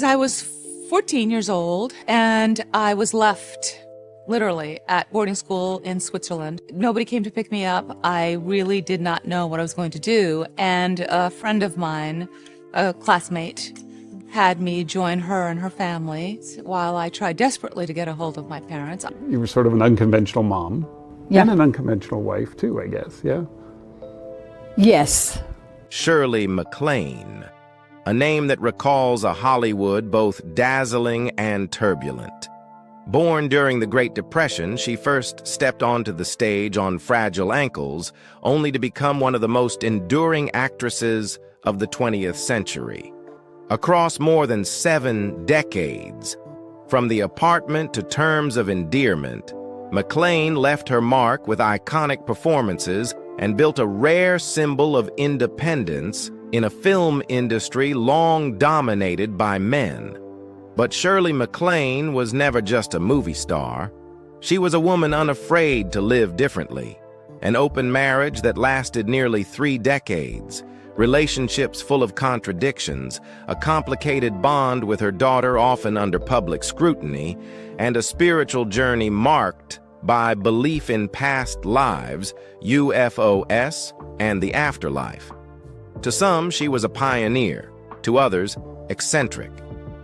I was 14 years old and I was left literally at boarding school in Switzerland. Nobody came to pick me up. I really did not know what I was going to do. And a friend of mine, a classmate, had me join her and her family while I tried desperately to get a hold of my parents. You were sort of an unconventional mom. Yeah. And an unconventional wife too, I guess, yeah? Yes. Shirley MacLaine, a name that recalls a Hollywood both dazzling and turbulent. Born during the Great Depression, she first stepped onto the stage on fragile ankles, only to become one of the most enduring actresses of the 20th century. Across more than 7 decades, from The Apartment to Terms of Endearment, MacLaine left her mark with iconic performances and built a rare symbol of independence in a film industry long dominated by men. But Shirley MacLaine was never just a movie star. She was a woman unafraid to live differently. An open marriage that lasted nearly 3 decades, relationships full of contradictions, a complicated bond with her daughter often under public scrutiny, and a spiritual journey marked by belief in past lives, UFOs, and the afterlife. To some, she was a pioneer. To others, eccentric.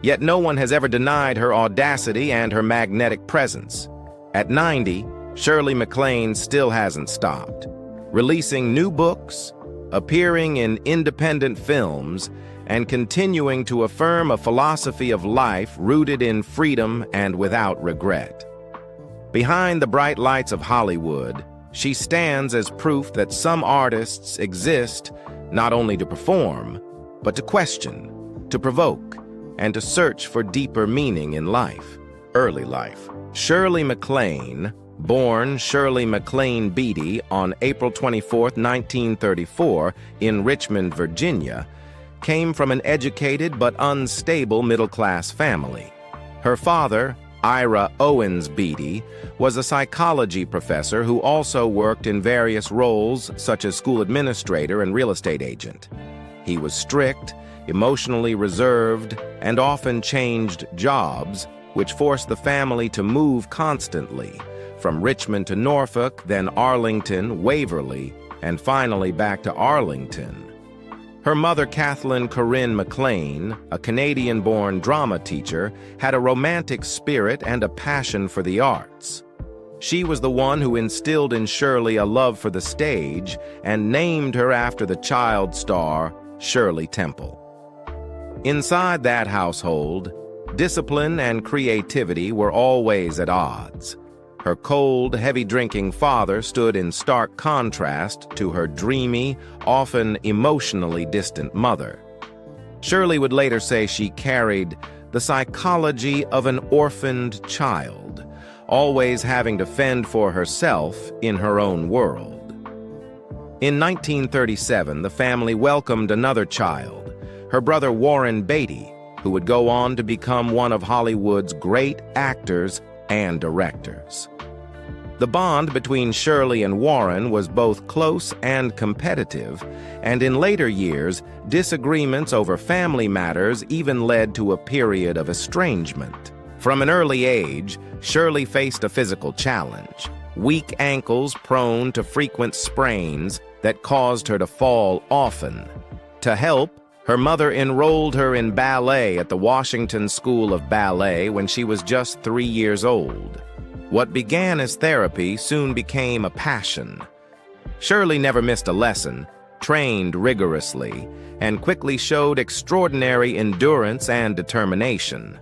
Yet no one has ever denied her audacity and her magnetic presence. At 90, Shirley MacLaine still hasn't stopped. Releasing new books, appearing in independent films, and continuing to affirm a philosophy of life rooted in freedom and without regret. Behind the bright lights of Hollywood, she stands as proof that some artists exist not only to perform, but to question, to provoke, and to search for deeper meaning in life. Early life. Shirley MacLaine, born Shirley MacLaine Beatty on April 24, 1934, in Richmond, Virginia, came from an educated but unstable middle-class family. Her father, Ira Owens Beatty, was a psychology professor who also worked in various roles such as school administrator and real estate agent. He was strict, emotionally reserved, and often changed jobs, which forced the family to move constantly, from Richmond to Norfolk, then Arlington, Waverly, and finally back to Arlington. Her mother, Kathleen Corinne MacLaine, a Canadian-born drama teacher, had a romantic spirit and a passion for the arts. She was the one who instilled in Shirley a love for the stage and named her after the child star, Shirley Temple. Inside that household, discipline and creativity were always at odds. Her cold, heavy-drinking father stood in stark contrast to her dreamy, often emotionally distant mother. Shirley would later say she carried the psychology of an orphaned child, always having to fend for herself in her own world. In 1937, the family welcomed another child, her brother Warren Beatty, who would go on to become one of Hollywood's great actors and directors. The bond between Shirley and Warren was both close and competitive, and in later years, disagreements over family matters even led to a period of estrangement. From an early age, Shirley faced a physical challenge: weak ankles prone to frequent sprains that caused her to fall often. To help, her mother enrolled her in ballet at the Washington School of Ballet when she was just 3 years old. What began as therapy soon became a passion. Shirley never missed a lesson, trained rigorously, and quickly showed extraordinary endurance and determination.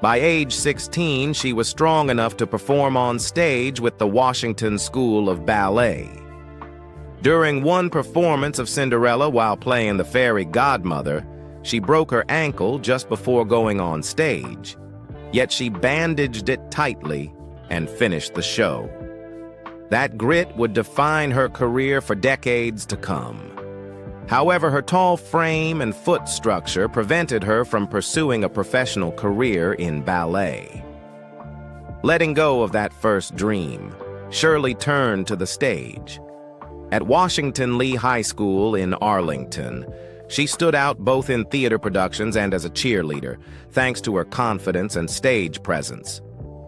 By age 16, she was strong enough to perform on stage with the Washington School of Ballet. During one performance of Cinderella while playing the fairy godmother, she broke her ankle just before going on stage. Yet she bandaged it tightly and finished the show. That grit would define her career for decades to come. However, her tall frame and foot structure prevented her from pursuing a professional career in ballet. Letting go of that first dream, Shirley turned to the stage. At Washington Lee High School in Arlington, She stood out both in theater productions and as a cheerleader, thanks to her confidence and stage presence.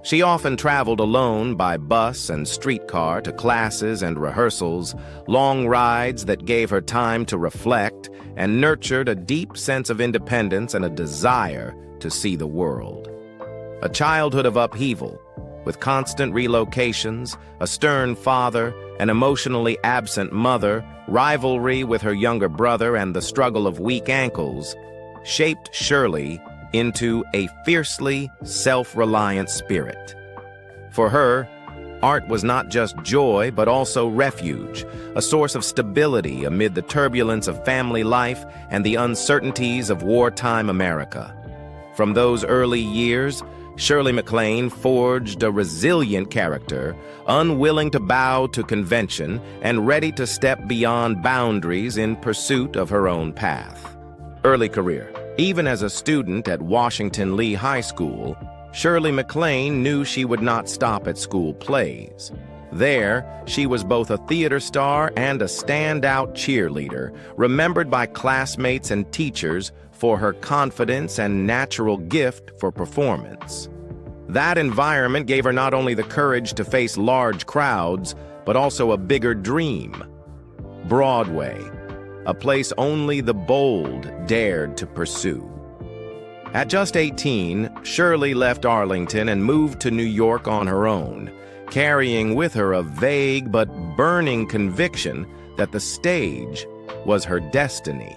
She often traveled alone by bus and streetcar to classes and rehearsals, long rides that gave her time to reflect and nurtured a deep sense of independence and a desire to see the world. A childhood of upheaval, with constant relocations, a stern father, an emotionally absent mother, rivalry with her younger brother, and the struggle of weak ankles, shaped Shirley into a fiercely self-reliant spirit. For her, art was not just joy, but also refuge, a source of stability amid the turbulence of family life and the uncertainties of wartime America. From those early years, Shirley MacLaine forged a resilient character, unwilling to bow to convention and ready to step beyond boundaries in pursuit of her own path. Early career. Even as a student at Washington Lee High School, Shirley MacLaine knew she would not stop at school plays. There, she was both a theater star and a standout cheerleader, remembered by classmates and teachers for her confidence and natural gift for performance. That environment gave her not only the courage to face large crowds, but also a bigger dream: Broadway, a place only the bold dared to pursue. At just 18, Shirley left Arlington and moved to New York on her own, carrying with her a vague but burning conviction that the stage was her destiny.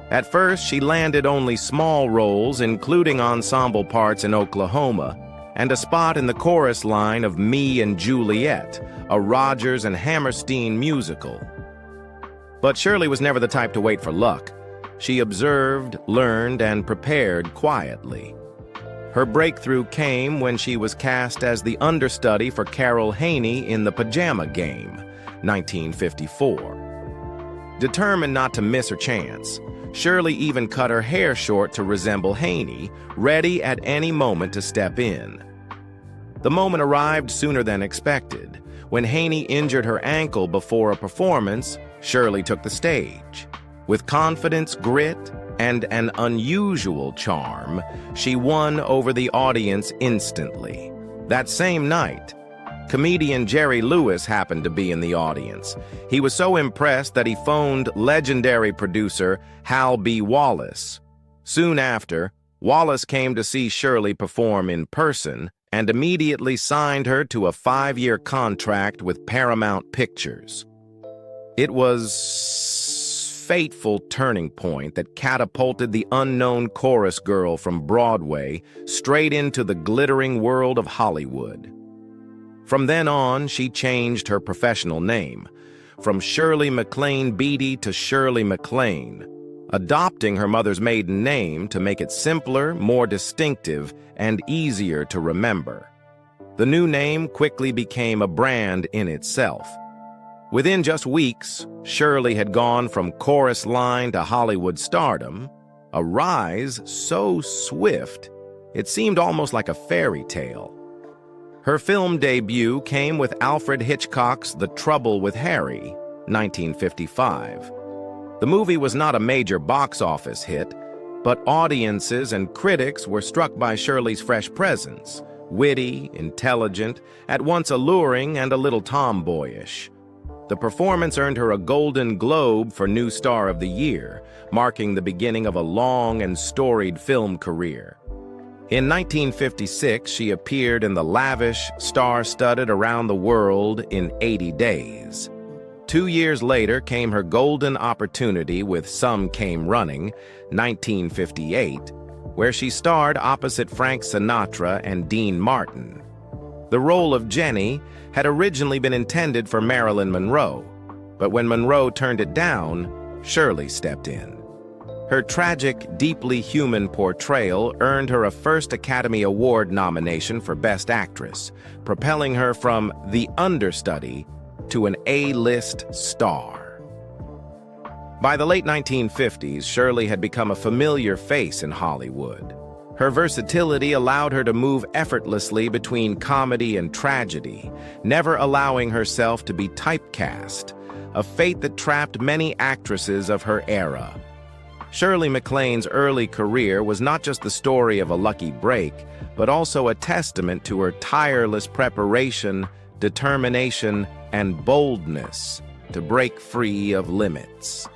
At first, she landed only small roles, including ensemble parts in Oklahoma, and a spot in the chorus line of Me and Juliet, a Rodgers and Hammerstein musical. But Shirley was never the type to wait for luck. She observed, learned, and prepared quietly. Her breakthrough came when she was cast as the understudy for Carol Haney in The Pajama Game, 1954. Determined not to miss her chance, Shirley even cut her hair short to resemble Haney, ready at any moment to step in. The moment arrived sooner than expected. When Haney injured her ankle before a performance, Shirley took the stage. With confidence, grit, and an unusual charm, she won over the audience instantly. That same night, comedian Jerry Lewis happened to be in the audience. He was so impressed that he phoned legendary producer Hal B. Wallace. Soon after, Wallace came to see Shirley perform in person and immediately signed her to a 5-year contract with Paramount Pictures. It was a fateful turning point that catapulted the unknown chorus girl from Broadway straight into the glittering world of Hollywood. From then on, she changed her professional name, from Shirley MacLaine Beatty to Shirley MacLaine, adopting her mother's maiden name to make it simpler, more distinctive, and easier to remember. The new name quickly became a brand in itself. Within just weeks, Shirley had gone from chorus line to Hollywood stardom, a rise so swift it seemed almost like a fairy tale. Her film debut came with Alfred Hitchcock's The Trouble with Harry, 1955. The movie was not a major box office hit, but audiences and critics were struck by Shirley's fresh presence, witty, intelligent, at once alluring and a little tomboyish. The performance earned her a Golden Globe for New Star of the Year, marking the beginning of a long and storied film career. In 1956, she appeared in the lavish, star-studded Around the World in 80 Days. 2 years later came her golden opportunity with Some Came Running, 1958, where she starred opposite Frank Sinatra and Dean Martin. The role of Jenny had originally been intended for Marilyn Monroe, but when Monroe turned it down, Shirley stepped in. Her tragic, deeply human portrayal earned her a first Academy Award nomination for Best Actress, propelling her from the understudy to an A-list star. By the late 1950s, Shirley had become a familiar face in Hollywood. Her versatility allowed her to move effortlessly between comedy and tragedy, never allowing herself to be typecast, a fate that trapped many actresses of her era. Shirley MacLaine's early career was not just the story of a lucky break, but also a testament to her tireless preparation, determination, and boldness to break free of limits.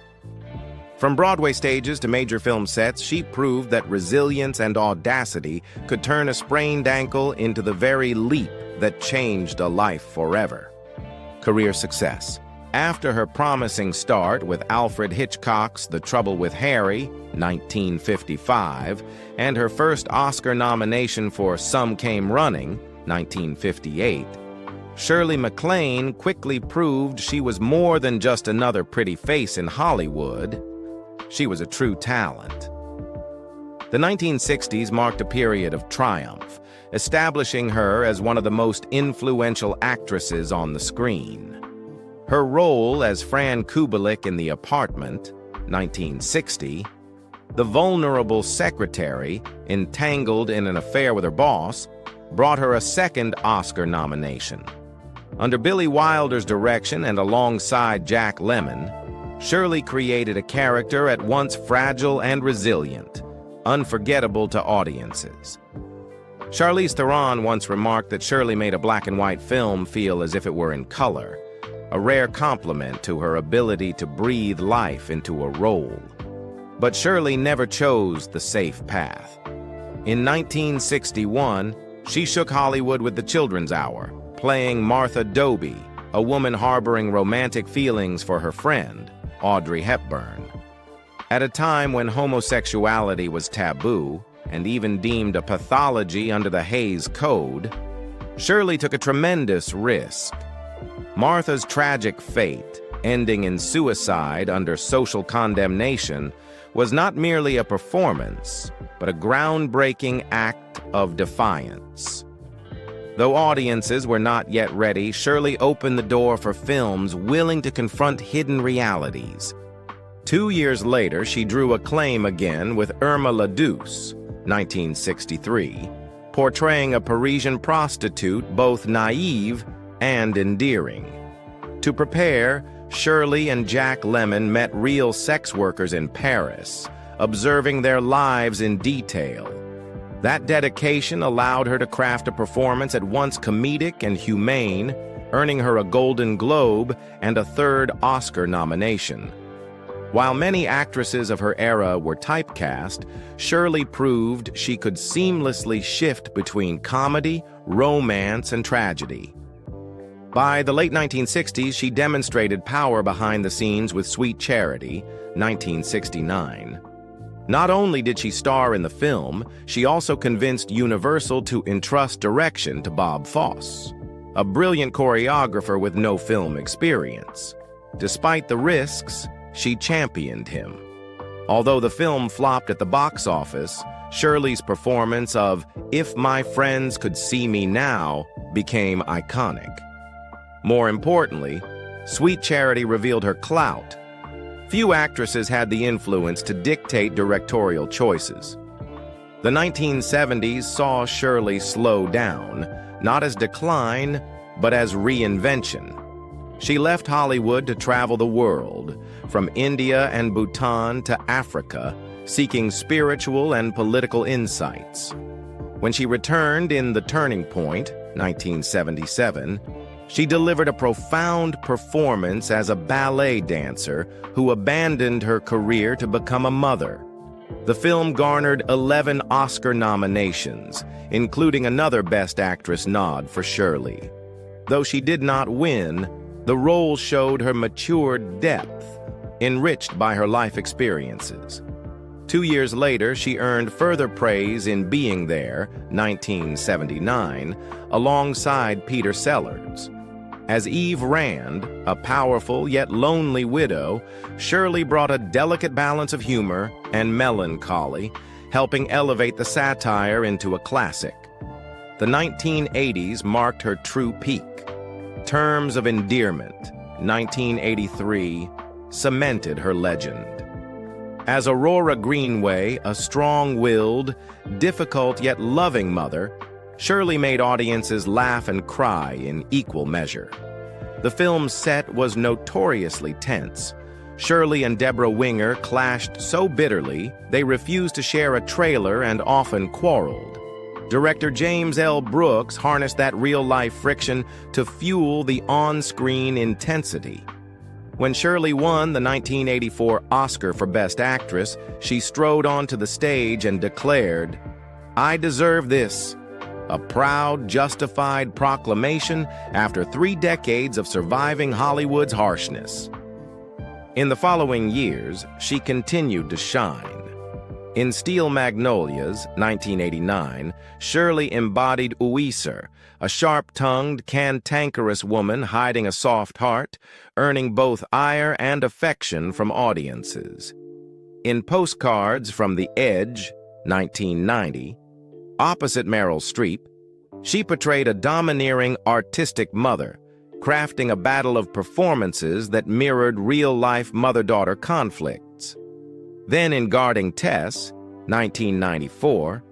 From Broadway stages to major film sets, she proved that resilience and audacity could turn a sprained ankle into the very leap that changed a life forever. Career success. After her promising start with Alfred Hitchcock's The Trouble with Harry, 1955, and her first Oscar nomination for Some Came Running, 1958, Shirley MacLaine quickly proved she was more than just another pretty face in Hollywood. She was a true talent. The 1960s marked a period of triumph, establishing her as one of the most influential actresses on the screen. Her role as Fran Kubelik in The Apartment, 1960, the vulnerable secretary entangled in an affair with her boss, brought her a second Oscar nomination. Under Billy Wilder's direction and alongside Jack Lemmon, Shirley created a character at once fragile and resilient, unforgettable to audiences. Charlize Theron once remarked that Shirley made a black-and-white film feel as if it were in color, a rare compliment to her ability to breathe life into a role. But Shirley never chose the safe path. In 1961, she shook Hollywood with The Children's Hour, playing Martha Doby, a woman harboring romantic feelings for her friend, Audrey Hepburn. At a time when homosexuality was taboo and even deemed a pathology under the Hays Code, Shirley took a tremendous risk. Martha's tragic fate, ending in suicide under social condemnation, was not merely a performance, but a groundbreaking act of defiance. Though audiences were not yet ready, Shirley opened the door for films willing to confront hidden realities. 2 years later, she drew acclaim again with Irma la Douce, 1963, portraying a Parisian prostitute both naive and endearing. To prepare, Shirley and Jack Lemmon met real sex workers in Paris, observing their lives in detail. That dedication allowed her to craft a performance at once comedic and humane, earning her a Golden Globe and a third Oscar nomination. While many actresses of her era were typecast, Shirley proved she could seamlessly shift between comedy, romance, and tragedy. By the late 1960s, she demonstrated power behind the scenes with Sweet Charity, 1969. Not only did she star in the film, she also convinced Universal to entrust direction to Bob Fosse, a brilliant choreographer with no film experience. Despite the risks, she championed him. Although the film flopped at the box office, Shirley's performance of If My Friends Could See Me Now became iconic. More importantly, Sweet Charity revealed her clout. Few actresses had the influence to dictate directorial choices. The 1970s saw Shirley slow down, not as decline, but as reinvention. She left Hollywood to travel the world, from India and Bhutan to Africa, seeking spiritual and political insights. When she returned in The Turning Point, 1977, she delivered a profound performance as a ballet dancer who abandoned her career to become a mother. The film garnered 11 Oscar nominations, including another Best Actress nod for Shirley. Though she did not win, the role showed her matured depth, enriched by her life experiences. 2 years later, she earned further praise in Being There, 1979, alongside Peter Sellers. As Eve Rand, a powerful yet lonely widow, Shirley brought a delicate balance of humor and melancholy, helping elevate the satire into a classic. The 1980s marked her true peak. Terms of Endearment, 1983, cemented her legend. As Aurora Greenway, a strong-willed, difficult yet loving mother, Shirley made audiences laugh and cry in equal measure. The film's set was notoriously tense, Shirley and Deborah Winger clashed so bitterly they refused to share a trailer and often quarreled. Director James L. Brooks harnessed that real-life friction to fuel the on-screen intensity. When Shirley won the 1984 Oscar for Best Actress, she strode onto the stage and declared, "I deserve this," a proud, justified proclamation after 3 decades of surviving Hollywood's harshness. In the following years, she continued to shine. In Steel Magnolias, 1989, Shirley embodied Ouiser, a sharp-tongued, cantankerous woman hiding a soft heart, earning both ire and affection from audiences. In Postcards from the Edge, 1990, opposite Meryl Streep, she portrayed a domineering, artistic mother, crafting a battle of performances that mirrored real-life mother-daughter conflicts. Then in Guarding Tess, 1994,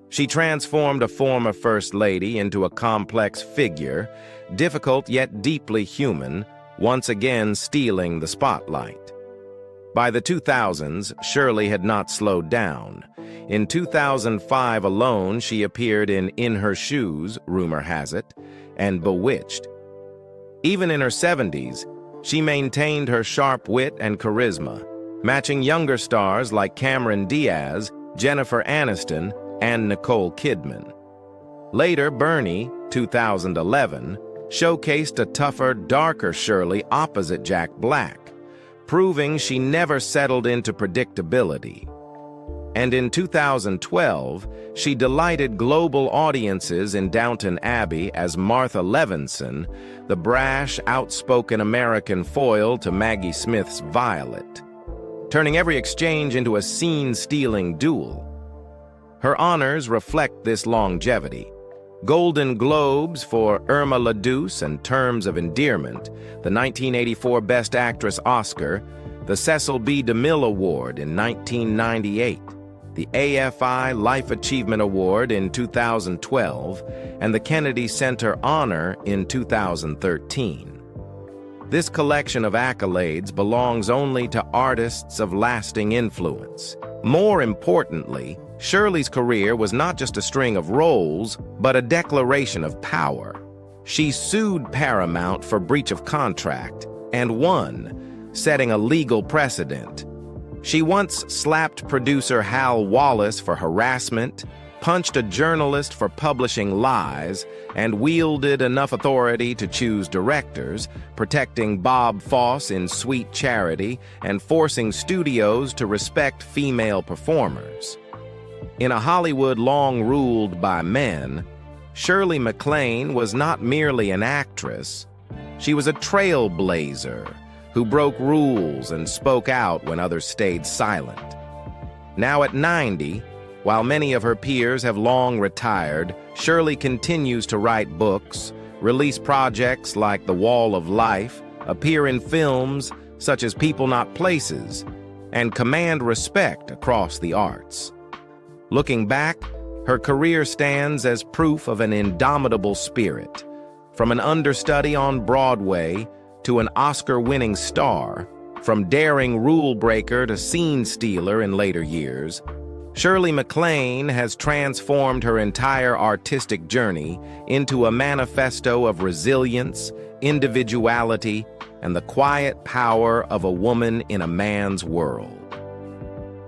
she transformed a former First Lady into a complex figure, difficult yet deeply human, once again stealing the spotlight. By the 2000s, Shirley had not slowed down. In 2005 alone, she appeared in Her Shoes, rumor has it, and Bewitched. Even in her 70s, she maintained her sharp wit and charisma, matching younger stars like Cameron Diaz, Jennifer Aniston, and Nicole Kidman. Later, Bernie, 2011, showcased a tougher, darker Shirley opposite Jack Black, proving she never settled into predictability. And in 2012, she delighted global audiences in Downton Abbey as Martha Levinson, the brash, outspoken American foil to Maggie Smith's Violet, turning every exchange into a scene-stealing duel. Her honors reflect this longevity. Golden Globes for Irma La Douce and Terms of Endearment, the 1984 Best Actress Oscar, the Cecil B. DeMille Award in 1998, the AFI Life Achievement Award in 2012, and the Kennedy Center Honor in 2013. This collection of accolades belongs only to artists of lasting influence. More importantly, Shirley's career was not just a string of roles, but a declaration of power. She sued Paramount for breach of contract and won, setting a legal precedent. She once slapped producer Hal Wallace for harassment, punched a journalist for publishing lies, and wielded enough authority to choose directors, protecting Bob Fosse in Sweet Charity and forcing studios to respect female performers. In a Hollywood long ruled by men, Shirley MacLaine was not merely an actress. She was a trailblazer who broke rules and spoke out when others stayed silent. Now at 90, while many of her peers have long retired, Shirley continues to write books, release projects like The Wall of Life, appear in films such as People Not Places, and command respect across the arts. Looking back, her career stands as proof of an indomitable spirit. From an understudy on Broadway to an Oscar-winning star, from daring rule breaker to scene stealer in later years, Shirley MacLaine has transformed her entire artistic journey into a manifesto of resilience, individuality, and the quiet power of a woman in a man's world.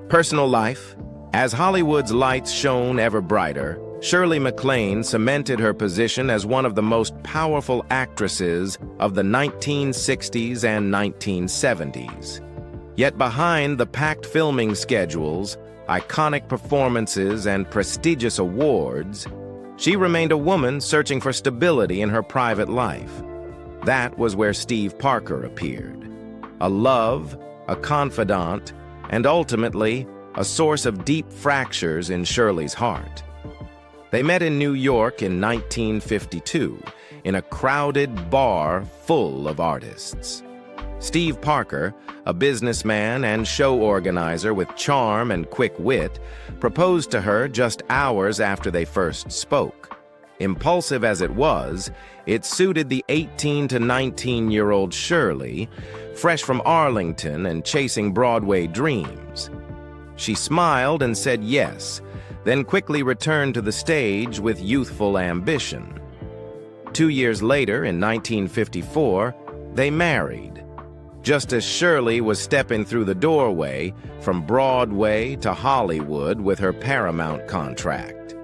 Personal life. As Hollywood's lights shone ever brighter, Shirley MacLaine cemented her position as one of the most powerful actresses of the 1960s and 1970s. Yet behind the packed filming schedules, iconic performances, and prestigious awards, she remained a woman searching for stability in her private life. That was where Steve Parker appeared. A love, a confidant, and ultimately, a source of deep fractures in Shirley's heart. They met in New York in 1952, in a crowded bar full of artists. Steve Parker, a businessman and show organizer with charm and quick wit, proposed to her just hours after they first spoke. Impulsive as it was, it suited the 18 to 19-year-old Shirley, fresh from Arlington and chasing Broadway dreams. She smiled and said yes, then quickly returned to the stage with youthful ambition. 2 years later, in 1954, they married, just as Shirley was stepping through the doorway from Broadway to Hollywood with her Paramount contract.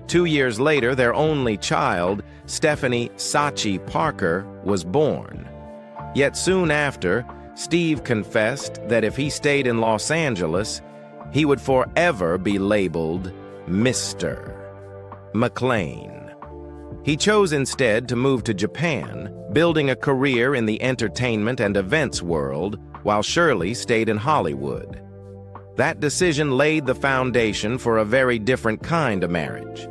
2 years later, their only child, Stephanie Sachi Parker, was born. Yet soon after, Steve confessed that if he stayed in Los Angeles, he would forever be labeled Mr. MacLaine. He chose instead to move to Japan, building a career in the entertainment and events world, while Shirley stayed in Hollywood. That decision laid the foundation for a very different kind of marriage,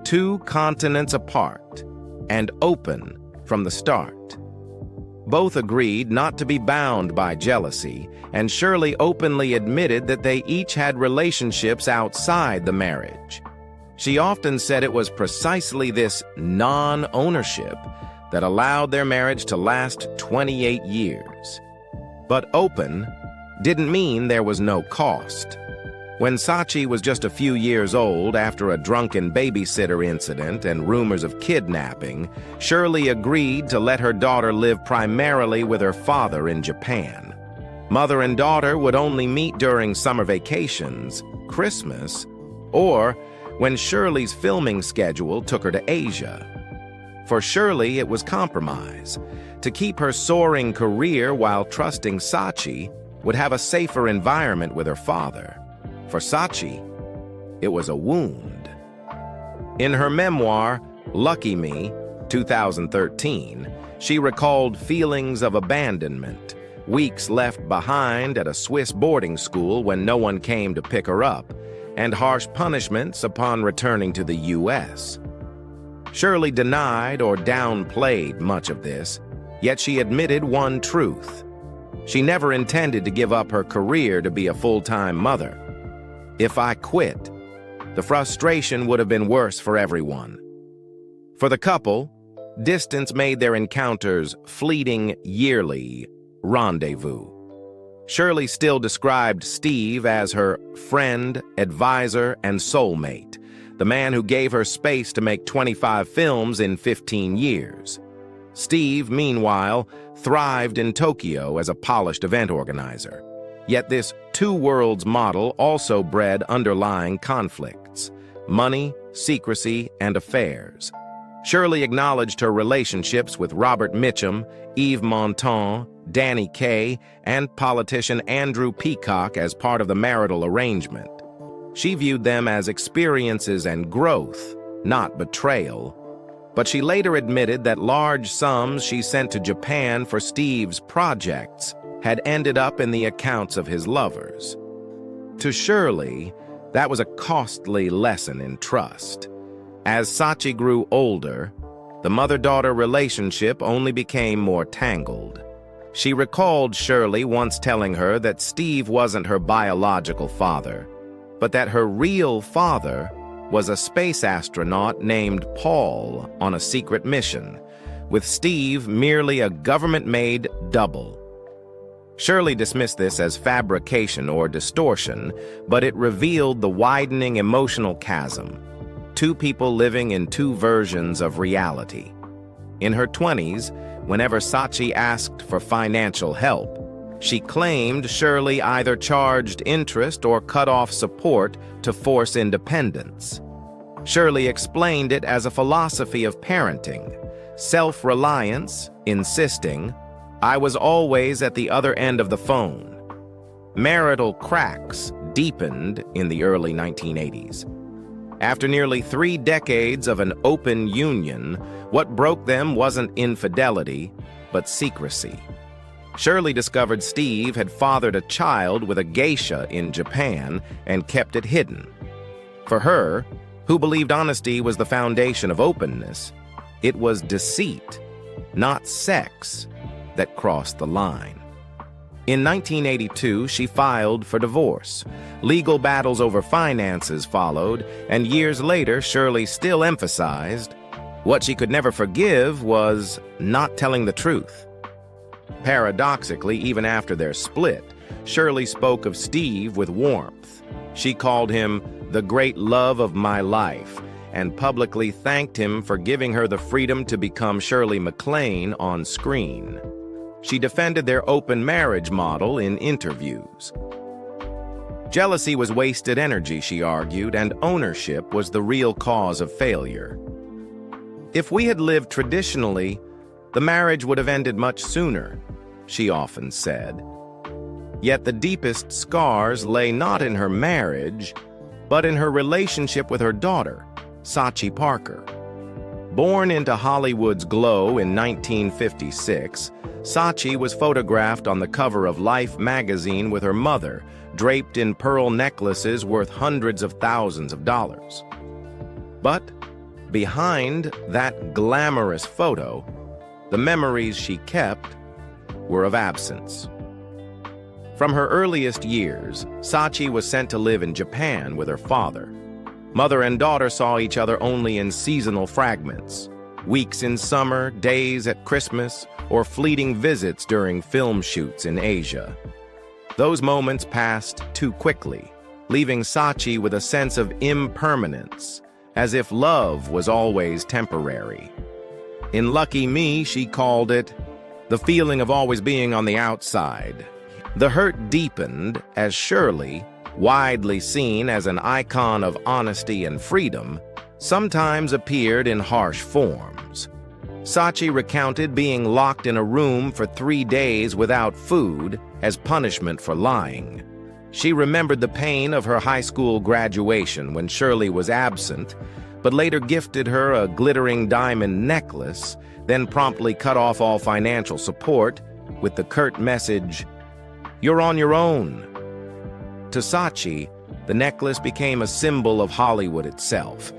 2 continents apart, and open from the start. Both agreed not to be bound by jealousy, and Shirley openly admitted that they each had relationships outside the marriage. She often said it was precisely this non-ownership that allowed their marriage to last 28 years. But open didn't mean there was no cost. When Sachi was just a few years old, after a drunken babysitter incident and rumors of kidnapping, Shirley agreed to let her daughter live primarily with her father in Japan. Mother and daughter would only meet during summer vacations, Christmas, or when Shirley's filming schedule took her to Asia. For Shirley, it was compromise. To keep her soaring career while trusting Sachi would have a safer environment with her father. For Sachi, it was a wound. In her memoir, Lucky Me, 2013, she recalled feelings of abandonment, weeks left behind at a Swiss boarding school when no one came to pick her up, and harsh punishments upon returning to the U.S. Shirley denied or downplayed much of this, yet she admitted one truth. She never intended to give up her career to be a full-time mother. If I quit, the frustration would have been worse for everyone. For the couple, distance made their encounters fleeting, yearly rendezvous. Shirley still described Steve as her friend, advisor, and soulmate, the man who gave her space to make 25 films in 15 years. Steve, meanwhile, thrived in Tokyo as a polished event organizer. Yet this two-worlds model also bred underlying conflicts: money, secrecy, and affairs. Shirley acknowledged her relationships with Robert Mitchum, Yves Montand, Danny Kaye, and politician Andrew Peacock as part of the marital arrangement. She viewed them as experiences and growth, not betrayal. But she later admitted that large sums she sent to Japan for Steve's projects had ended up in the accounts of his lovers. To Shirley, that was a costly lesson in trust. As Sachi grew older, the mother-daughter relationship only became more tangled. She recalled Shirley once telling her that Steve wasn't her biological father, but that her real father was a space astronaut named Paul on a secret mission, with Steve merely a government-made double. Shirley dismissed this as fabrication or distortion, but it revealed the widening emotional chasm. Two people living in two versions of reality. In her 20s, whenever Sachi asked for financial help, she claimed Shirley either charged interest or cut off support to force independence. Shirley explained it as a philosophy of parenting, self-reliance, insisting, "I was always at the other end of the phone." Marital cracks deepened in the early 1980s. After nearly 3 decades of an open union, what broke them wasn't infidelity, but secrecy. Shirley discovered Steve had fathered a child with a geisha in Japan and kept it hidden. For her, who believed honesty was the foundation of openness, it was deceit, not sex, that crossed the line. In 1982, she filed for divorce. Legal battles over finances followed, and years later, Shirley still emphasized what she could never forgive was not telling the truth. Paradoxically, even after their split, Shirley spoke of Steve with warmth. She called him the great love of my life and publicly thanked him for giving her the freedom to become Shirley MacLaine on screen. She defended their open marriage model in interviews. Jealousy was wasted energy, she argued, and ownership was the real cause of failure. If we had lived traditionally, the marriage would have ended much sooner, she often said. Yet the deepest scars lay not in her marriage, but in her relationship with her daughter, Sachi Parker. Born into Hollywood's glow in 1956, Sachi was photographed on the cover of Life magazine with her mother, draped in pearl necklaces worth hundreds of thousands of dollars. But behind that glamorous photo, the memories she kept were of absence. From her earliest years, Sachi was sent to live in Japan with her father. Mother and daughter saw each other only in seasonal fragments, weeks in summer, days at Christmas, or fleeting visits during film shoots in Asia. Those moments passed too quickly, leaving Sachi with a sense of impermanence, as if love was always temporary. In Lucky Me, she called it the feeling of always being on the outside. The hurt deepened as Shirley, widely seen as an icon of honesty and freedom, sometimes appeared in harsh forms. Sachi recounted being locked in a room for 3 days without food as punishment for lying. She remembered the pain of her high school graduation when Shirley was absent, but later gifted her a glittering diamond necklace, then promptly cut off all financial support with the curt message, "You're on your own." To Sachi, the necklace became a symbol of Hollywood itself,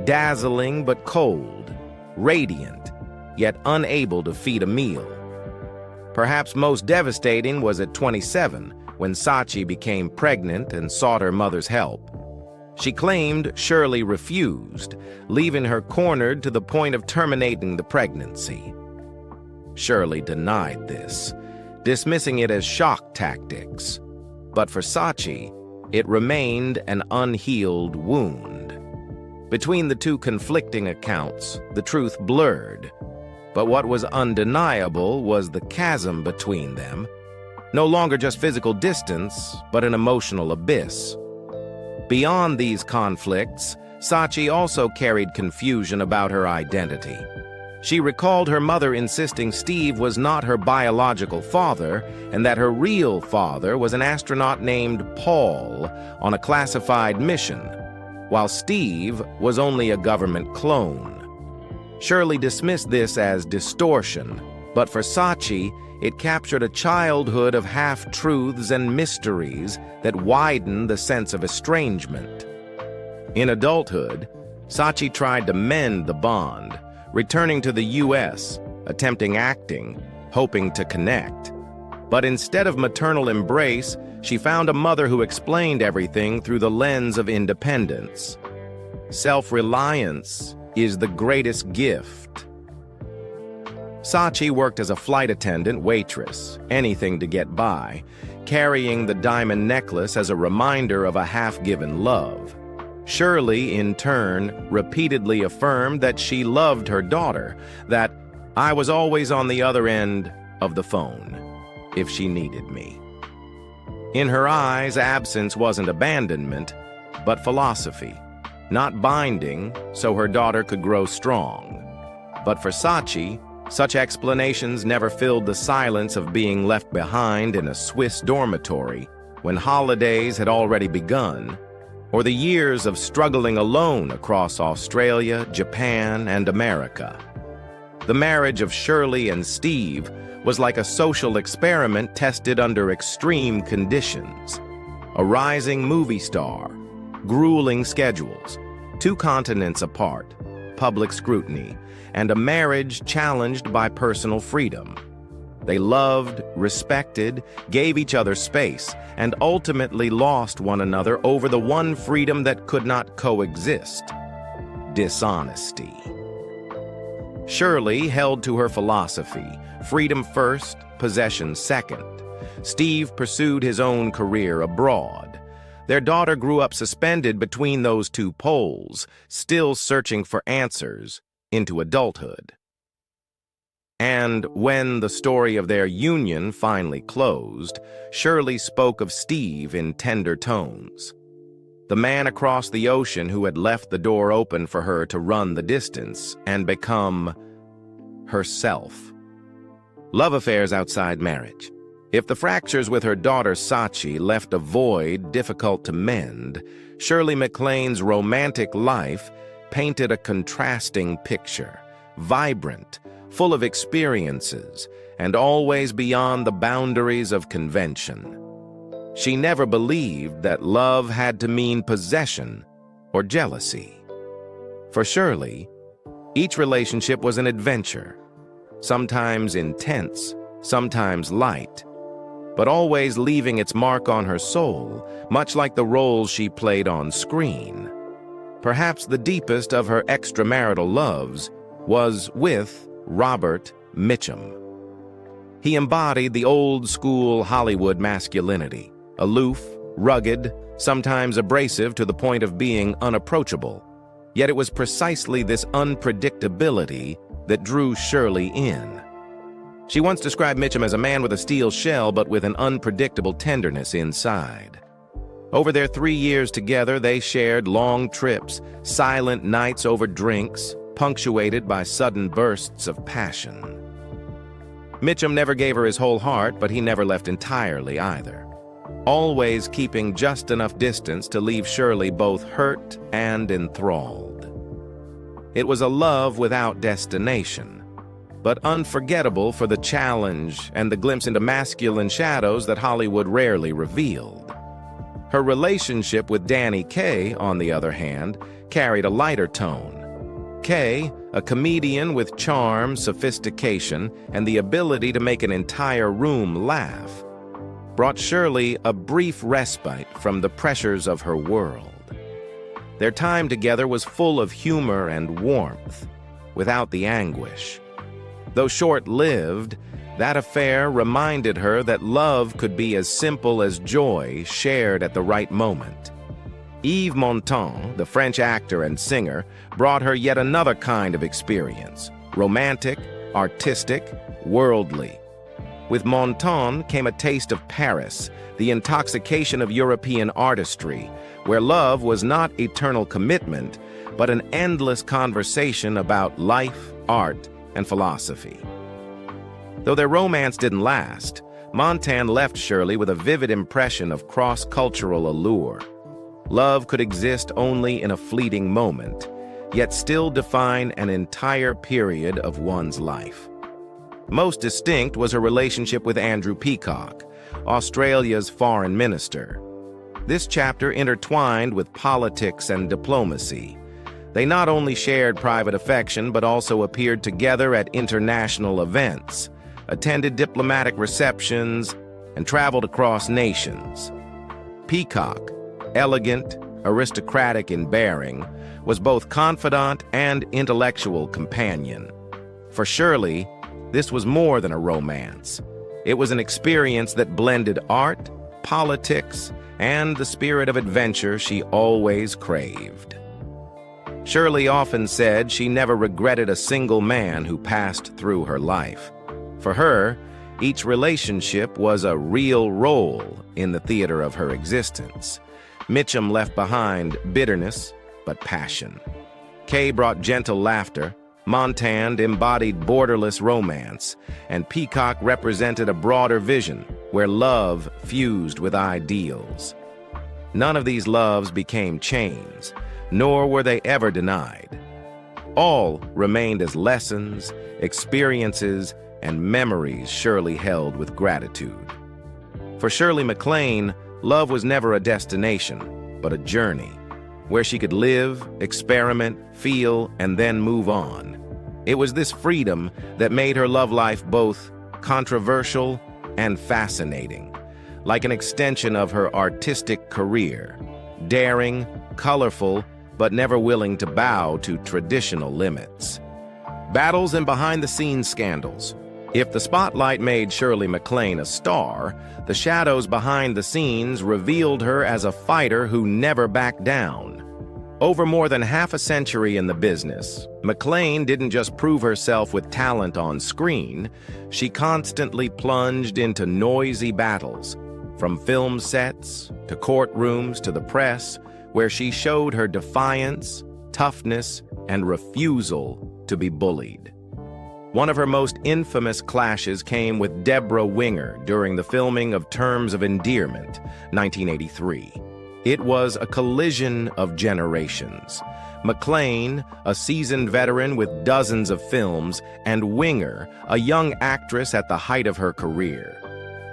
dazzling but cold, radiant, yet unable to feed a meal. Perhaps most devastating was at 27, when Sachi became pregnant and sought her mother's help. She claimed Shirley refused, leaving her cornered to the point of terminating the pregnancy. Shirley denied this, dismissing it as shock tactics. But for Sachi, it remained an unhealed wound. Between the two conflicting accounts, the truth blurred. But what was undeniable was the chasm between them, no longer just physical distance, but an emotional abyss. Beyond these conflicts, Sachi also carried confusion about her identity. She recalled her mother insisting Steve was not her biological father and that her real father was an astronaut named Paul on a classified mission, while Steve was only a government clone. Shirley dismissed this as distortion, but for Sachi, it captured a childhood of half-truths and mysteries that widened the sense of estrangement. In adulthood, Sachi tried to mend the bond, returning to the U.S., attempting acting, hoping to connect. But instead of maternal embrace, she found a mother who explained everything through the lens of independence. Self-reliance is the greatest gift. Sachi worked as a flight attendant waitress, anything to get by, carrying the diamond necklace as a reminder of a half-given love. Shirley, in turn, repeatedly affirmed that she loved her daughter, that I was always on the other end of the phone, if she needed me. In her eyes, absence wasn't abandonment, but philosophy, not binding so her daughter could grow strong. But for Sachi, such explanations never filled the silence of being left behind in a Swiss dormitory when holidays had already begun, or the years of struggling alone across Australia, Japan, and America. The marriage of Shirley and Steve was like a social experiment tested under extreme conditions. A rising movie star, grueling schedules, 2 continents apart, public scrutiny, and a marriage challenged by personal freedom. They loved, respected, gave each other space, and ultimately lost one another over the one freedom that could not coexist: dishonesty. Shirley held to her philosophy: freedom first, possession second. Steve pursued his own career abroad. Their daughter grew up suspended between those two poles, still searching for answers into adulthood. And when the story of their union finally closed, Shirley spoke of Steve in tender tones. The man across the ocean who had left the door open for her to run the distance and become herself. Love affairs outside marriage. If the fractures with her daughter Sachi left a void difficult to mend, Shirley MacLaine's romantic life painted a contrasting picture: vibrant, full of experiences, and always beyond the boundaries of convention. She never believed that love had to mean possession or jealousy. For Shirley, each relationship was an adventure, sometimes intense, sometimes light, but always leaving its mark on her soul, much like the roles she played on screen. Perhaps the deepest of her extramarital loves was with Robert Mitchum. He embodied the old-school Hollywood masculinity: aloof, rugged, sometimes abrasive to the point of being unapproachable. Yet it was precisely this unpredictability that drew Shirley in. She once described Mitchum as a man with a steel shell but with an unpredictable tenderness inside. Over their 3 years together, they shared long trips, silent nights over drinks, punctuated by sudden bursts of passion. Mitchum never gave her his whole heart, but he never left entirely either, always keeping just enough distance to leave Shirley both hurt and enthralled. It was a love without destination, but unforgettable for the challenge and the glimpse into masculine shadows that Hollywood rarely revealed. Her relationship with Danny Kaye, on the other hand, carried a lighter tone. Kaye, a comedian with charm, sophistication, and the ability to make an entire room laugh, brought Shirley a brief respite from the pressures of her world. Their time together was full of humor and warmth, without the anguish. Though short-lived, that affair reminded her that love could be as simple as joy shared at the right moment. Yves Montand, the French actor and singer, brought her yet another kind of experience: romantic, artistic, worldly. With Montand came a taste of Paris, the intoxication of European artistry, where love was not eternal commitment, but an endless conversation about life, art, and philosophy. Though their romance didn't last, Montand left Shirley with a vivid impression of cross-cultural allure. Love could exist only in a fleeting moment, yet still define an entire period of one's life. Most distinct was her relationship with Andrew Peacock, Australia's foreign minister. This chapter intertwined with politics and diplomacy. They not only shared private affection, but also appeared together at international events, attended diplomatic receptions, and traveled across nations. Peacock, elegant, aristocratic in bearing, was both confidant and intellectual companion. For Shirley, this was more than a romance. It was an experience that blended art, politics, and the spirit of adventure she always craved. Shirley often said she never regretted a single man who passed through her life. For her, each relationship was a real role in the theater of her existence. Mitchum left behind bitterness, but passion. Kaye brought gentle laughter, Montand embodied borderless romance, and Peacock represented a broader vision where love fused with ideals. None of these loves became chains, nor were they ever denied. All remained as lessons, experiences, and memories Shirley held with gratitude. For Shirley MacLaine, love was never a destination, but a journey, where she could live, experiment, feel, and then move on. It was this freedom that made her love life both controversial, and fascinating, like an extension of her artistic career. Daring, colorful, but never willing to bow to traditional limits. Battles and behind-the-scenes scandals. If the spotlight made Shirley MacLaine a star, the shadows behind the scenes revealed her as a fighter who never backed down. Over more than half a century in the business, MacLaine didn't just prove herself with talent on screen, she constantly plunged into noisy battles, from film sets to courtrooms to the press, where she showed her defiance, toughness, and refusal to be bullied. One of her most infamous clashes came with Deborah Winger during the filming of Terms of Endearment, 1983. It was a collision of generations. MacLaine, a seasoned veteran with dozens of films, and Winger, a young actress at the height of her career.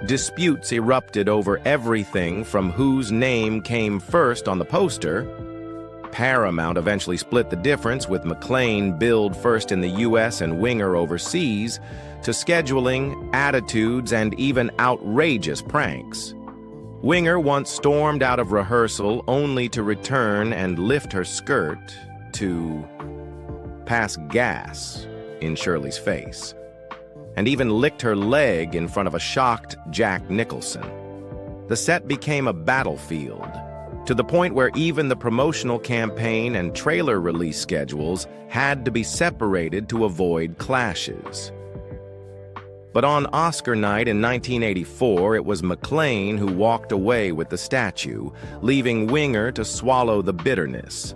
Disputes erupted over everything from whose name came first on the poster. Paramount eventually split the difference, with MacLaine billed first in the US and Winger overseas, to scheduling, attitudes, and even outrageous pranks. Winger once stormed out of rehearsal only to return and lift her skirt to pass gas in Shirley's face, and even licked her leg in front of a shocked Jack Nicholson. The set became a battlefield, to the point where even the promotional campaign and trailer release schedules had to be separated to avoid clashes. But on Oscar night in 1984, it was MacLaine who walked away with the statue, leaving Winger to swallow the bitterness.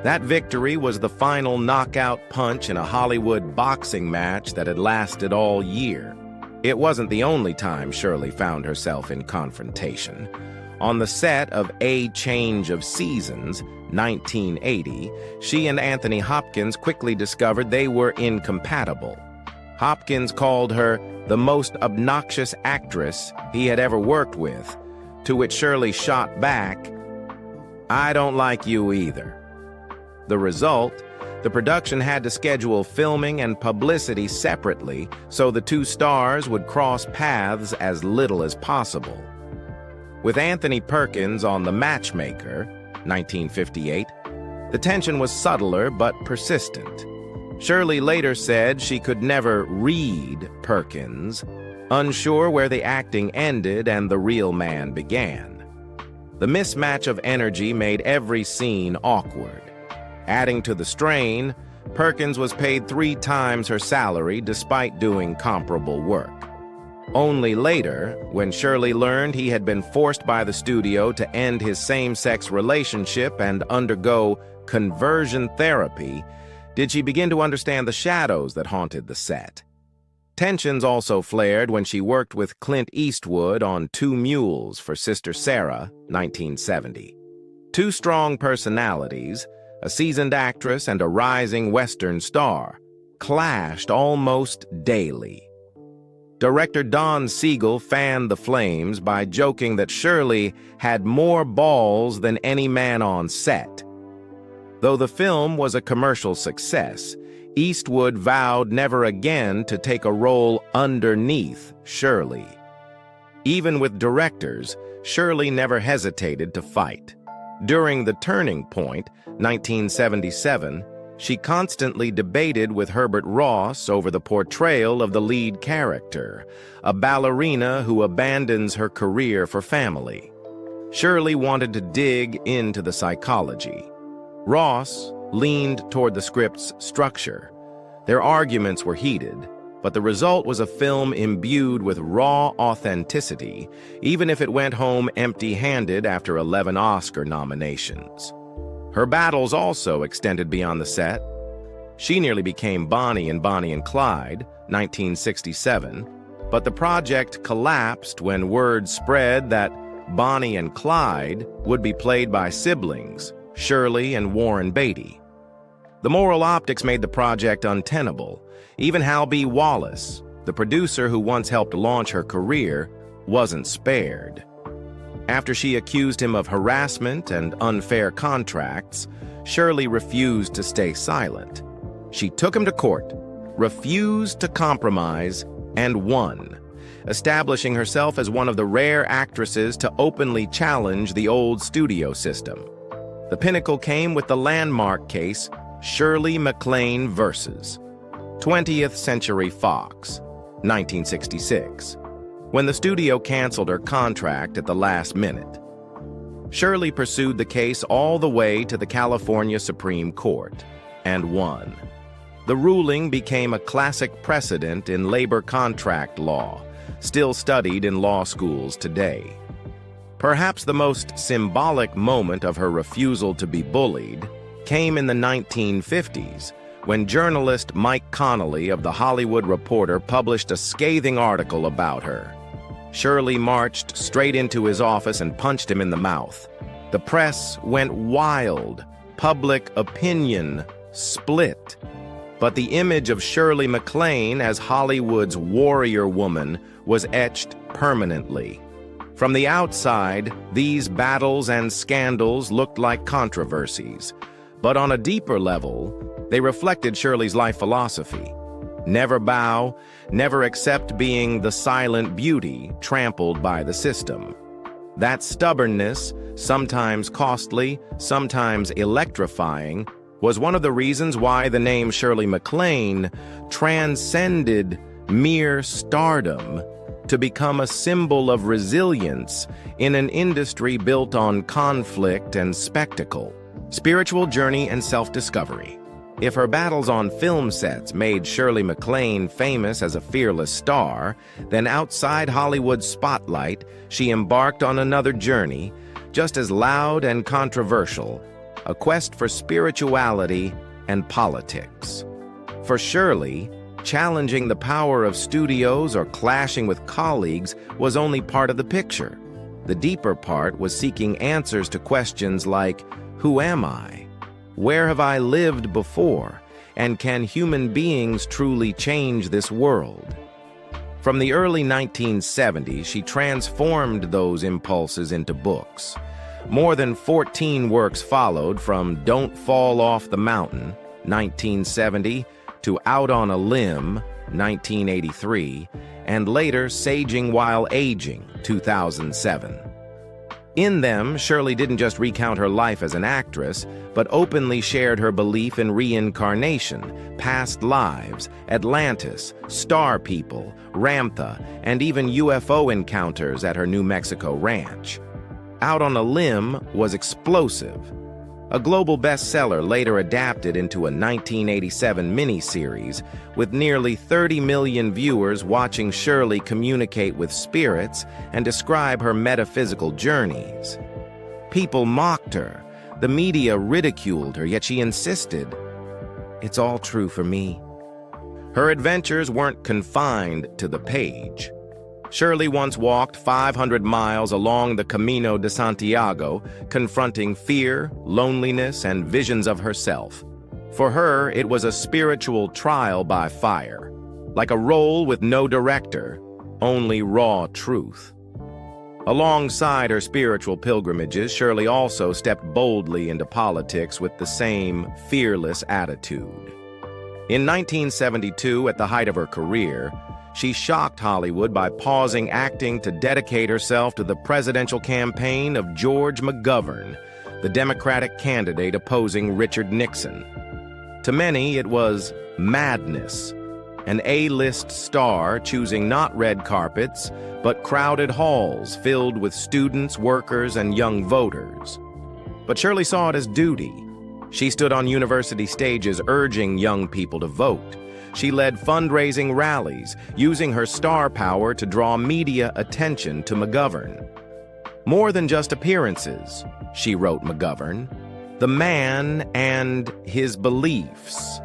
That victory was the final knockout punch in a Hollywood boxing match that had lasted all year. It wasn't the only time Shirley found herself in confrontation. On the set of A Change of Seasons, 1980, she and Anthony Hopkins quickly discovered they were incompatible. Hopkins called her the most obnoxious actress he had ever worked with, to which Shirley shot back, "I don't like you either." The result, the production had to schedule filming and publicity separately so the two stars would cross paths as little as possible. With Anthony Perkins on The Matchmaker, 1958, the tension was subtler but persistent. Shirley later said she could never read Perkins, unsure where the acting ended and the real man began. The mismatch of energy made every scene awkward. Adding to the strain, Perkins was paid 3 times her salary despite doing comparable work. Only later, when Shirley learned he had been forced by the studio to end his same-sex relationship and undergo conversion therapy, did she begin to understand the shadows that haunted the set. Tensions also flared when she worked with Clint Eastwood on 2 Mules for Sister Sarah, 1970. 2 strong personalities, a seasoned actress and a rising Western star, clashed almost daily. Director Don Siegel fanned the flames by joking that Shirley had more balls than any man on set. Though the film was a commercial success, Eastwood vowed never again to take a role underneath Shirley. Even with directors, Shirley never hesitated to fight. During The Turning Point, 1977, she constantly debated with Herbert Ross over the portrayal of the lead character, a ballerina who abandons her career for family. Shirley wanted to dig into the psychology. Ross leaned toward the script's structure. Their arguments were heated, but the result was a film imbued with raw authenticity, even if it went home empty-handed after 11 Oscar nominations. Her battles also extended beyond the set. She nearly became Bonnie in Bonnie and Clyde, 1967, but the project collapsed when word spread that Bonnie and Clyde would be played by siblings, Shirley and Warren Beatty. The moral optics made the project untenable. Even Hal B. Wallace, the producer who once helped launch her career, wasn't spared. After she accused him of harassment and unfair contracts, Shirley refused to stay silent. She took him to court, refused to compromise, and won, establishing herself as one of the rare actresses to openly challenge the old studio system. The pinnacle came with the landmark case, Shirley MacLaine vs. 20th Century Fox, 1966, when the studio canceled her contract at the last minute. Shirley pursued the case all the way to the California Supreme Court and won. The ruling became a classic precedent in labor contract law, still studied in law schools today. Perhaps the most symbolic moment of her refusal to be bullied came in the 1950s, when journalist Mike Connolly of The Hollywood Reporter published a scathing article about her. Shirley marched straight into his office and punched him in the mouth. The press went wild. Public opinion split. But the image of Shirley MacLaine as Hollywood's warrior woman was etched permanently. From the outside, these battles and scandals looked like controversies. But on a deeper level, they reflected Shirley's life philosophy. Never bow, never accept being the silent beauty trampled by the system. That stubbornness, sometimes costly, sometimes electrifying, was one of the reasons why the name Shirley MacLaine transcended mere stardom to become a symbol of resilience in an industry built on conflict and spectacle, spiritual journey and self-discovery. If her battles on film sets made Shirley MacLaine famous as a fearless star, then outside Hollywood's spotlight, she embarked on another journey, just as loud and controversial, a quest for spirituality and politics. For Shirley, challenging the power of studios or clashing with colleagues was only part of the picture. The deeper part was seeking answers to questions like, who am I? Where have I lived before? And can human beings truly change this world? From the early 1970s, she transformed those impulses into books. More than 14 works followed, from Don't Fall Off the Mountain, 1970, to Out on a Limb, 1983, and later Saging While Aging, 2007. In them, Shirley didn't just recount her life as an actress, but openly shared her belief in reincarnation, past lives, Atlantis, star people, Ramtha, and even UFO encounters at her New Mexico ranch. Out on a Limb was explosive. A global bestseller later adapted into a 1987 miniseries, with nearly 30 million viewers watching Shirley communicate with spirits and describe her metaphysical journeys. People mocked her, the media ridiculed her, yet she insisted, "It's all true for me." Her adventures weren't confined to the page. Shirley once walked 500 miles along the Camino de Santiago, confronting fear, loneliness, and visions of herself. For her, it was a spiritual trial by fire, like a role with no director, only raw truth. Alongside her spiritual pilgrimages, Shirley also stepped boldly into politics with the same fearless attitude. In 1972, at the height of her career, she shocked Hollywood by pausing acting to dedicate herself to the presidential campaign of George McGovern, the Democratic candidate opposing Richard Nixon. To many, it was madness, an A-list star choosing not red carpets, but crowded halls filled with students, workers, and young voters. But Shirley saw it as duty. She stood on university stages urging young people to vote. She led fundraising rallies, using her star power to draw media attention to McGovern. More than just appearances, she wrote McGovern, the man and his beliefs.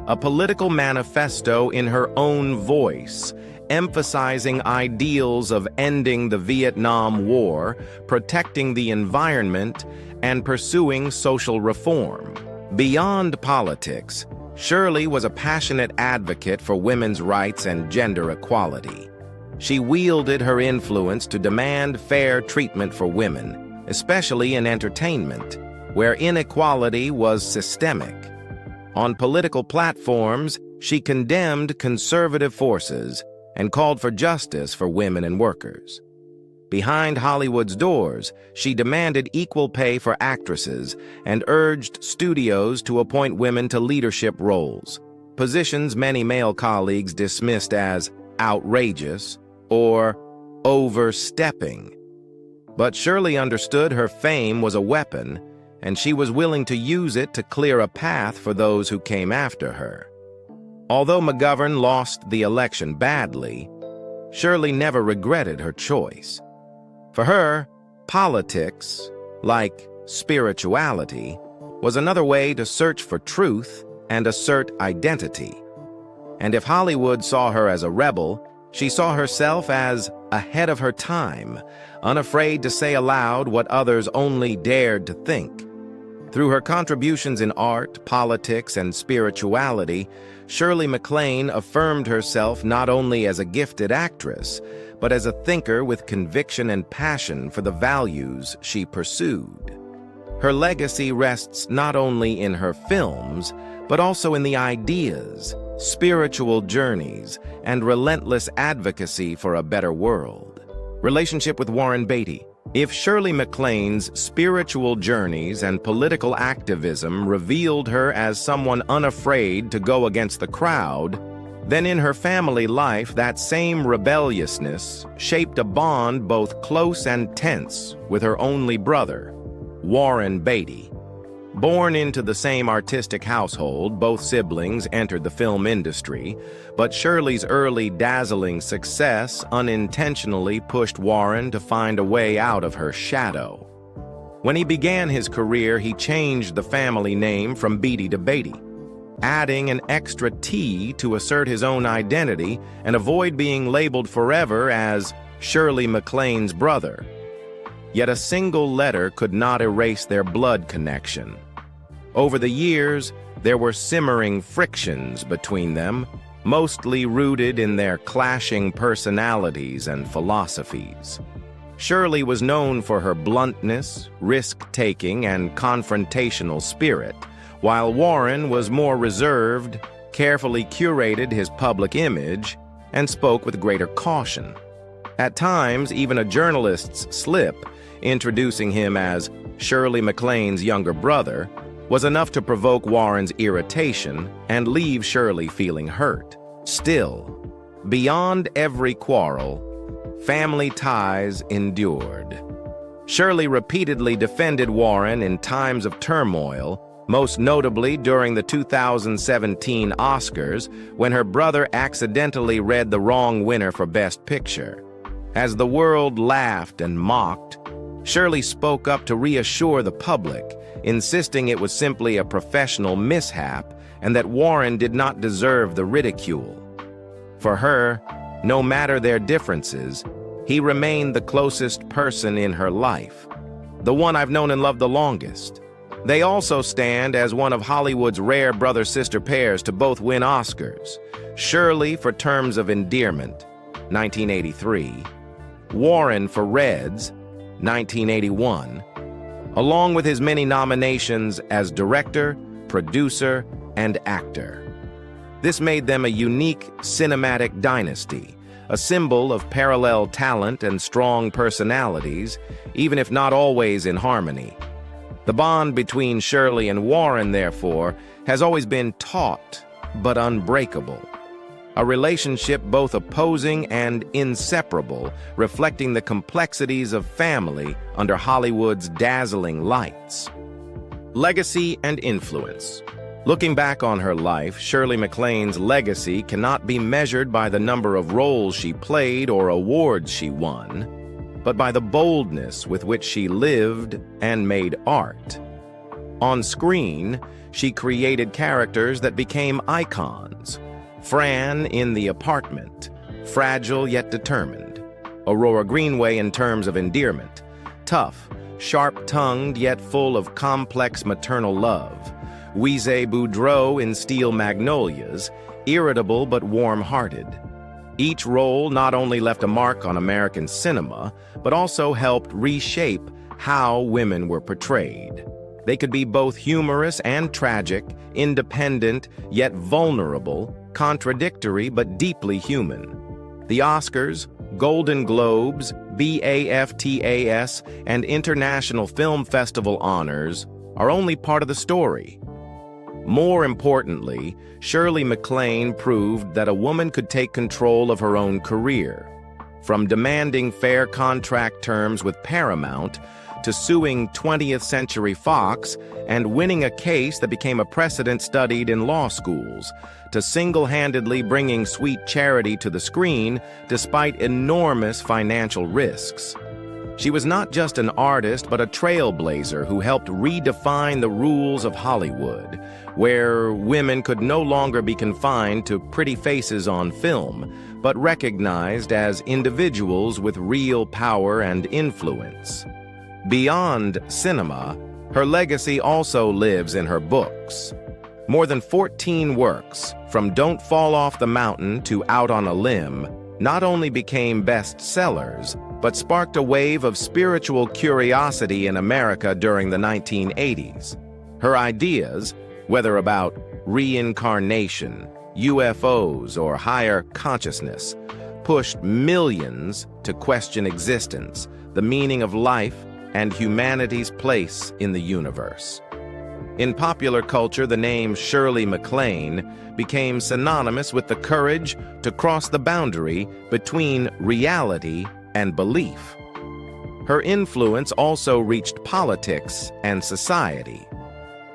A political manifesto in her own voice, emphasizing ideals of ending the Vietnam War, protecting the environment, and pursuing social reform. Beyond politics, Shirley was a passionate advocate for women's rights and gender equality. She wielded her influence to demand fair treatment for women, especially in entertainment, where inequality was systemic. On political platforms, she condemned conservative forces and called for justice for women and workers. Behind Hollywood's doors, she demanded equal pay for actresses and urged studios to appoint women to leadership roles, positions many male colleagues dismissed as outrageous or overstepping. But Shirley understood her fame was a weapon, and she was willing to use it to clear a path for those who came after her. Although McGovern lost the election badly, Shirley never regretted her choice. For her, politics, like spirituality, was another way to search for truth and assert identity. And if Hollywood saw her as a rebel, she saw herself as ahead of her time, unafraid to say aloud what others only dared to think. Through her contributions in art, politics, and spirituality, Shirley MacLaine affirmed herself not only as a gifted actress, but as a thinker with conviction and passion for the values she pursued. Her legacy rests not only in her films, but also in the ideas, spiritual journeys, and relentless advocacy for a better world. Relationship with Warren Beatty. If Shirley MacLaine's spiritual journeys and political activism revealed her as someone unafraid to go against the crowd, then in her family life that same rebelliousness shaped a bond both close and tense with her only brother, Warren Beatty. Born into the same artistic household, both siblings entered the film industry, but Shirley's early dazzling success unintentionally pushed Warren to find a way out of her shadow. When he began his career, he changed the family name from Beatty to Beatty, adding an extra T to assert his own identity and avoid being labeled forever as Shirley MacLaine's brother. Yet a single letter could not erase their blood connection. Over the years, there were simmering frictions between them, mostly rooted in their clashing personalities and philosophies. Shirley was known for her bluntness, risk-taking, and confrontational spirit, while Warren was more reserved, carefully curated his public image, and spoke with greater caution. At times, even a journalist's slip, introducing him as Shirley MacLaine's younger brother, was enough to provoke Warren's irritation and leave Shirley feeling hurt. Still, beyond every quarrel, family ties endured. Shirley repeatedly defended Warren in times of turmoil, most notably during the 2017 Oscars when her brother accidentally read the wrong winner for Best Picture. As the world laughed and mocked, Shirley spoke up to reassure the public, insisting it was simply a professional mishap and that Warren did not deserve the ridicule. For her, no matter their differences, he remained the closest person in her life, the one I've known and loved the longest. They also stand as one of Hollywood's rare brother-sister pairs to both win Oscars. Shirley for Terms of Endearment, 1983, Warren for Reds, 1981, along with his many nominations as director, producer, and actor. This made them a unique cinematic dynasty, a symbol of parallel talent and strong personalities, even if not always in harmony. The bond between Shirley and Warren, therefore, has always been taut but unbreakable. A relationship both opposing and inseparable, reflecting the complexities of family under Hollywood's dazzling lights. Legacy and influence. Looking back on her life, Shirley MacLaine's legacy cannot be measured by the number of roles she played or awards she won, but by the boldness with which she lived and made art. On screen, she created characters that became icons. Fran in The Apartment, fragile yet determined. Aurora Greenway in Terms of Endearment, tough, sharp-tongued yet full of complex maternal love. Louise Boudreau in Steel Magnolias, irritable but warm-hearted. Each role not only left a mark on American cinema, but also helped reshape how women were portrayed. They could be both humorous and tragic, independent yet vulnerable, contradictory but deeply human. The Oscars, Golden Globes, BAFTAs, and International Film Festival honors are only part of the story. More importantly, Shirley MacLaine proved that a woman could take control of her own career. From demanding fair contract terms with Paramount to suing 20th Century Fox and winning a case that became a precedent studied in law schools, to single-handedly bringing sweet charity to the screen despite enormous financial risks. She was not just an artist, but a trailblazer who helped redefine the rules of Hollywood, where women could no longer be confined to pretty faces on film, but recognized as individuals with real power and influence. Beyond cinema, her legacy also lives in her books. More than 14 works, from Don't Fall Off the Mountain to Out on a Limb, not only became bestsellers, but sparked a wave of spiritual curiosity in America during the 1980s. Her ideas, whether about reincarnation, UFOs, or higher consciousness, pushed millions to question existence, the meaning of life, and humanity's place in the universe. In popular culture, the name Shirley MacLaine became synonymous with the courage to cross the boundary between reality and belief. Her influence also reached politics and society.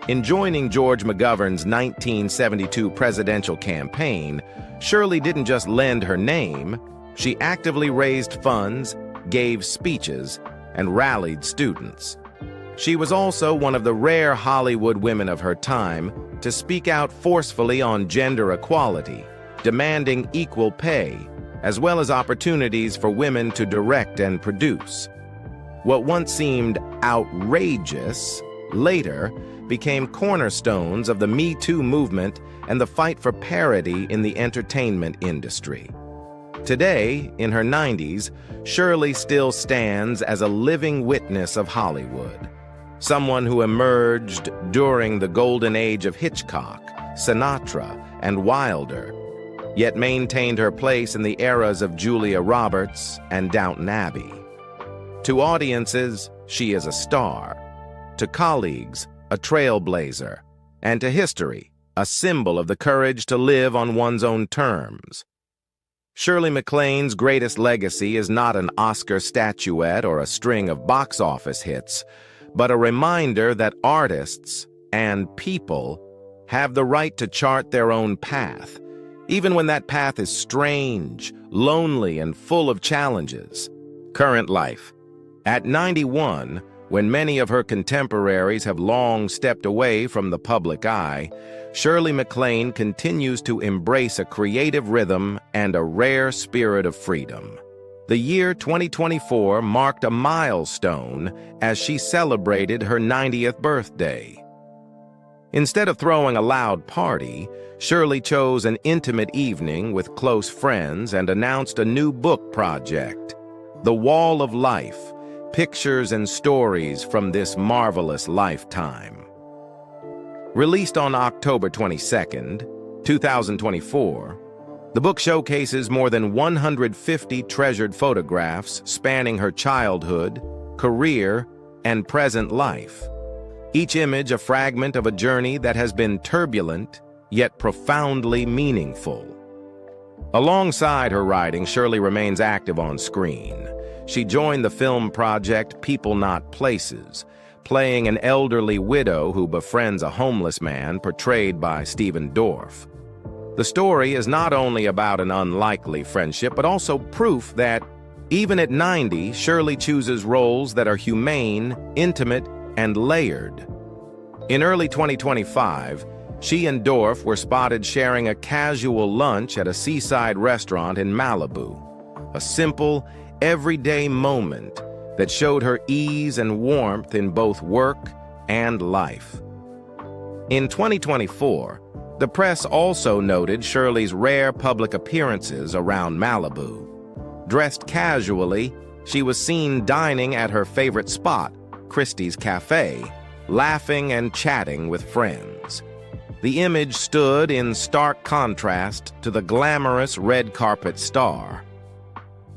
In joining George McGovern's 1972 presidential campaign, Shirley didn't just lend her name, she actively raised funds, gave speeches, and rallied students. She was also one of the rare Hollywood women of her time to speak out forcefully on gender equality, demanding equal pay, as well as opportunities for women to direct and produce. What once seemed outrageous, later became cornerstones of the Me Too movement and the fight for parity in the entertainment industry. Today, in her 90s, Shirley still stands as a living witness of Hollywood. Someone who emerged during the golden age of Hitchcock, Sinatra, and Wilder, yet maintained her place in the eras of Julia Roberts and Downton Abbey. To audiences, she is a star. To colleagues, a trailblazer. And to history, a symbol of the courage to live on one's own terms. Shirley MacLaine's greatest legacy is not an Oscar statuette or a string of box office hits, but a reminder that artists and people have the right to chart their own path, even when that path is strange, lonely, and full of challenges. Current life. At 91, when many of her contemporaries have long stepped away from the public eye, Shirley MacLaine continues to embrace a creative rhythm and a rare spirit of freedom. The year 2024 marked a milestone as she celebrated her 90th birthday. Instead of throwing a loud party, Shirley chose an intimate evening with close friends and announced a new book project, The Wall of Life, Pictures and Stories from This Marvelous Lifetime. Released on October 22, 2024, the book showcases more than 150 treasured photographs spanning her childhood, career, and present life. Each image a fragment of a journey that has been turbulent, yet profoundly meaningful. Alongside her writing, Shirley remains active on screen. She joined the film project People Not Places, playing an elderly widow who befriends a homeless man portrayed by Stephen Dorff. The story is not only about an unlikely friendship, but also proof that, even at 90, Shirley chooses roles that are humane, intimate, and layered. In early 2025, she and Dorff were spotted sharing a casual lunch at a seaside restaurant in Malibu, a simple, everyday moment that showed her ease and warmth in both work and life. In 2024, the press also noted Shirley's rare public appearances around Malibu. Dressed casually, she was seen dining at her favorite spot, Christie's Cafe, laughing and chatting with friends. The image stood in stark contrast to the glamorous red carpet star,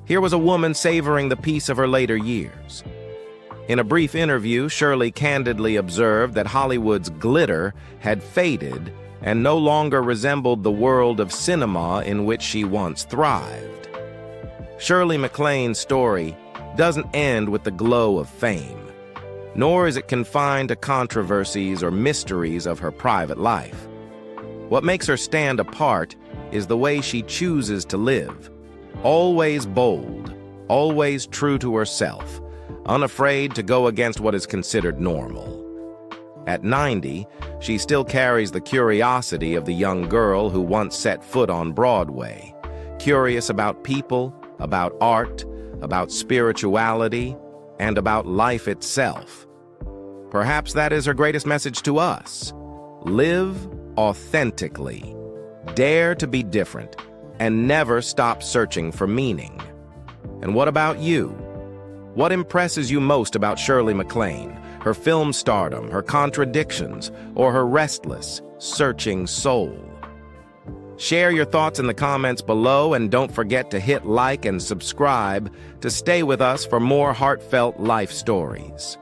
Here was a woman savoring the peace of her later years. In a brief interview, Shirley candidly observed that Hollywood's glitter had faded and no longer resembled the world of cinema in which she once thrived. Shirley MacLaine's story doesn't end with the glow of fame, nor is it confined to controversies or mysteries of her private life. What makes her stand apart is the way she chooses to live, always bold, always true to herself, unafraid to go against what is considered normal. At 90, she still carries the curiosity of the young girl who once set foot on Broadway, curious about people, about art, about spirituality, and about life itself. Perhaps that is her greatest message to us. Live authentically, dare to be different, and never stop searching for meaning. And what about you? What impresses you most about Shirley MacLaine, her film stardom, her contradictions, or her restless, searching soul? Share your thoughts in the comments below, and don't forget to hit like and subscribe to stay with us for more heartfelt life stories.